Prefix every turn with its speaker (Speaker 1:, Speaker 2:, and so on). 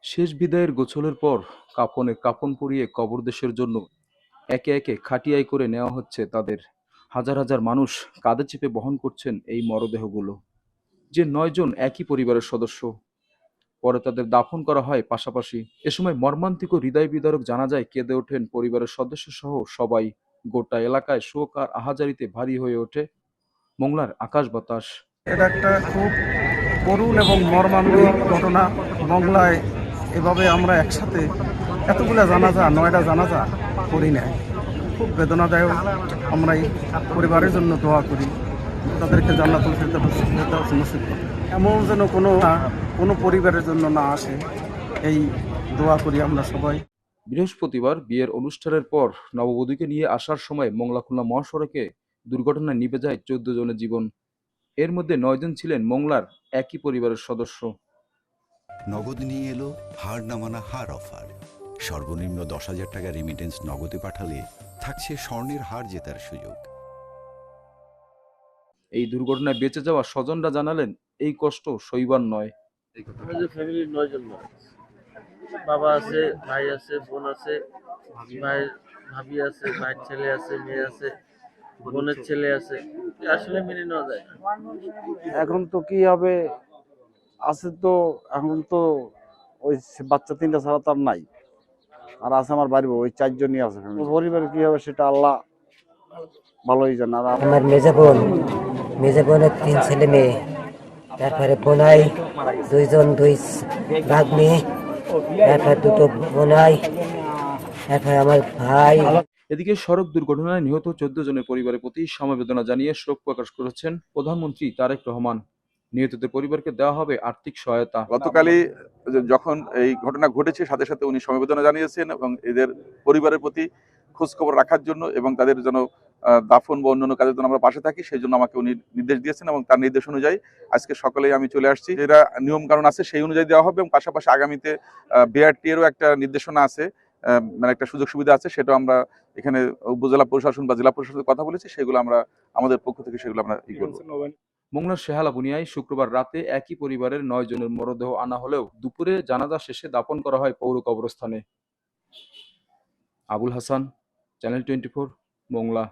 Speaker 1: শেষ বিদায়ের গোছলের পর কাফনে কাফন পরিয়ে কবরদেশের জন্য একে একে খাটিয়ায় করে নেওয়া হচ্ছে তাদের। হাজার হাজার মানুষ কাঁধে চেপে বহন করছেন এই মরদেহগুলো, যে ৯ জন একই পরিবারের সদস্য। পরে তাদের দাফন করা হয় পাশাপাশি। এ সময় মর্মান্তিক ও হৃদয় বিদারক জানাজায় কেঁদে ওঠেন পরিবারের সদস্য সহ সবাই। গোটা এলাকায় শোক আর আহাজারিতে ভারী হয়ে ওঠে মোংলার আকাশ বাতাস।
Speaker 2: এটা একটা খুব করুণ এবং মর্মান্তিক ঘটনা। মংলায় এভাবে আমরা একসাথে এতগুলা জানাজা, 9টা জানাজা করি না, খুব বেদনাদায়ক। আমরা এই পরিবারের জন্য দোয়া করি, তাদেরকে জান্নাতুল ফেরদাউস নসিব করে। এমন যেন কোনো পরিবারের জন্য না আসে, এই দোয়া করি আমরা সবাই।
Speaker 1: বৃহস্পতিবার বিয়ের অনুষ্ঠানের পর নববধূকে নিয়ে আসার সময় মোংলা খুলনা মহাসড়কে দুর্ঘটনায় নিভে যায় 14 জনের জীবন। এর মধ্যে 9 জন ছিলেন মোংলার একই পরিবারের সদস্য।
Speaker 3: নগদ নিয়ে এলো হার না মানা হার অফার। সর্বনিম্ন 10,000 টাকা রেমিটেন্স নগদে পাঠালে থাকছে স্বর্ণের হার জেতার সুযোগ।
Speaker 1: এই দুর্ঘটনায় বেঁচে যাওয়া স্বজনরা জানালেন, এই কষ্ট সইবার নয়।
Speaker 4: ফ্যামিলির 9 জন বাবা আছে, ভাই আছে, বোন আছে, ভাইয়ের ভাবি আছে, ভাইয়ের ছেলে আছে, মেয়ে আছে, বোনের ছেলে আছে। আসলে মেনে নেওয়া যায় না।
Speaker 5: এখন তো কি হবে, আছে তো এখন তো ওই বাচ্চা 3টা ছাড়া তো আর নাই। আর আছে আমার বাড়ি ওই 4 জনই আছে। পরিবারে কি হবে সেটা আল্লাহ ভালোই জানে। আর
Speaker 6: আমার মেজে বোনের 3 ছেলে মেয়ে, তারপরে বোনাই 2 জন, 2 ভাগ্নি, তারপরে 2টো বোনাই, তারপরে আমার ভাই।
Speaker 1: এদিকে সড়ক দুর্ঘটনায় নিহত 14 জনের পরিবারের প্রতি সমবেদনা জানিয়ে শোক প্রকাশ করেছেন প্রধানমন্ত্রী তারেক রহমান। নিহতদের পরিবারকে দেওয়া হবে আর্থিক সহায়তা।
Speaker 7: গতকালই যখন এই ঘটনা ঘটেছে সাথে সাথে উনি সমবেদনা জানিয়েছেন এবং এদের পরিবারের প্রতি খোঁজ খবর রাখার জন্য এবং তাদের যেন দাফন বা অন্যান্য কাজের জন্য আমরা পাশে থাকি সেই জন্য আমাকে উনি নির্দেশ দিয়েছেন এবং তার নির্দেশ অনুযায়ী আজকে সকালেই আমি চলে আসছি। যেটা নিয়ম কানুন আছে সেই অনুযায়ী দেওয়া হবে এবং পাশাপাশি আগামীতে বিআরটি এরও একটা নির্দেশনা আছে, মানে একটা সুযোগ সুবিধা আছে, সেটাও আমরা এখানে উপজেলা প্রশাসন বা জেলা প্রশাসনের কথা বলেছি, সেগুলো আমরা আমাদের পক্ষ থেকে সেগুলো আমরা করবো।
Speaker 1: মোংলার শেহালা বুনিয়ায় শুক্রবার রাতে একই পরিবারের 9 জনের মরদেহ আনা হলেও দুপুরে জানাজা শেষে দাফন করা হয় পৌর কবরস্থানে। আবুল হাসান, চ্যানেল 24, মোংলা।